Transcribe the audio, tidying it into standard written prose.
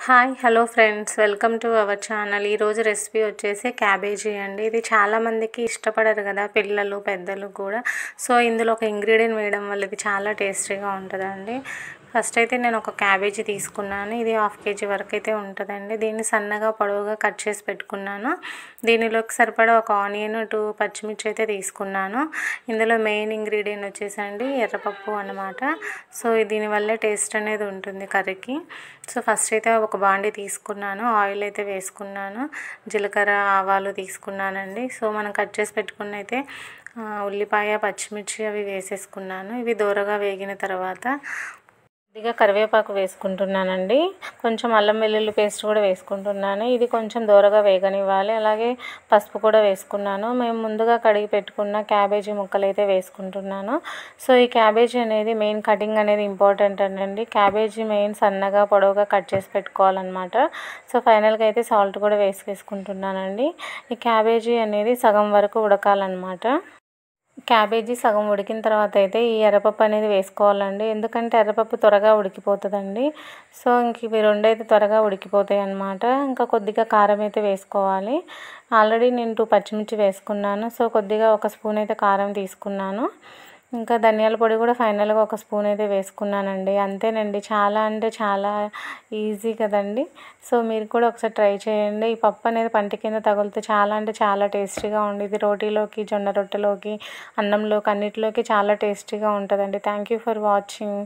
Hi hello friends, welcome to our channel. ఈరోజు recipe వచ్చేసి cabbage అండి. ఇది చాలామందికి ఇష్టపడరు కదా, పిల్లలు పెద్దలు కూడా. సో ఇందులో ఒక ఇంగ్రీడియంట్ వేయడం వల్ల ఇది చాలా టేస్టీగా ఉంటుందండి. ఫస్ట్ అయితే నేను ఒక క్యాబేజీ తీసుకున్నాను. ఇది 1/2 kg వరకు అయితే ఉంటుందండి. దీన్ని సన్నగా పొడవుగా కట్ చేసి పెట్టుకున్నాను. దీనిలోకి సరిపడా ఒక ఆనియన్, 2 పచ్చిమిర్చి అయితే తీసుకున్నాను. ఇందులో మెయిన్ ఇంగ్రీడియంట్ వచ్చేసండి ఎర్రపప్పు అన్నమాట. సో దీనివల్లే టేస్ట్ అనేది ఉంటుంది కర్రీకి. సో ఫస్ట్ అయితే ఒక బాండీ తీసుకున్నాను, ఆయిల్ అయితే వేసుకున్నాను, జీలకర్ర ఆవాలు తీసుకున్నానండి. సో మనం కట్ చేసి పెట్టుకున్న అయితే ఉల్లిపాయ పచ్చిమిర్చి అవి వేసేసుకున్నాను. ఇవి దూరగా వేగిన తర్వాత కొద్దిగా కరివేపాకు వేసుకుంటున్నానండి. కొంచెం అల్లం వెల్లుల్లి పేస్ట్ కూడా వేసుకుంటున్నాను. ఇది కొంచెం దూరగా వేగనివ్వాలి. అలాగే పసుపు కూడా వేసుకున్నాను. మేము ముందుగా కడిగి పెట్టుకున్న క్యాబేజీ ముక్కలు అయితే వేసుకుంటున్నాను. సో ఈ క్యాబేజీ అనేది మెయిన్ కటింగ్ అనేది ఇంపార్టెంట్ అండి. క్యాబేజీ మెయిన్ సన్నగా పొడవుగా కట్ చేసి పెట్టుకోవాలన్నమాట. సో ఫైనల్గా అయితే సాల్ట్ కూడా వేసుకుంటున్నానండి. ఈ క్యాబేజీ అనేది సగం వరకు ఉడకాలన్నమాట. క్యాబేజీ సగం ఉడికిన తర్వాత అయితే ఈ ఎర్రపప్పు అనేది వేసుకోవాలండి. ఎందుకంటే ఎర్రపప్పు త్వరగా ఉడికిపోతుందండి. సో ఇంక ఇవి రెండు అయితే త్వరగా ఉడికిపోతాయి అన్నమాట. ఇంకా కొద్దిగా కారం అయితే వేసుకోవాలి. ఆల్రెడీ నేను 2 పచ్చిమిర్చి వేసుకున్నాను. సో కొద్దిగా 1 స్పూన్ అయితే కారం తీసుకున్నాను. ఇంకా ధనియాల పొడి కూడా ఫైనల్గా 1 స్పూన్ అయితే వేసుకున్నానండి. అంతేనండి, చాలా అంటే చాలా ఈజీ కదండి. సో మీరు కూడా ఒకసారి ట్రై చేయండి. ఈ పప్పు అనేది పంటి కింద తగులుతూ చాలా అంటే చాలా టేస్టీగా ఉండేది. రోటీలోకి, జొన్న రొట్టెలోకి, అన్నంలోకి అన్నిటిలోకి చాలా టేస్టీగా ఉంటుందండి. Thank you for watching.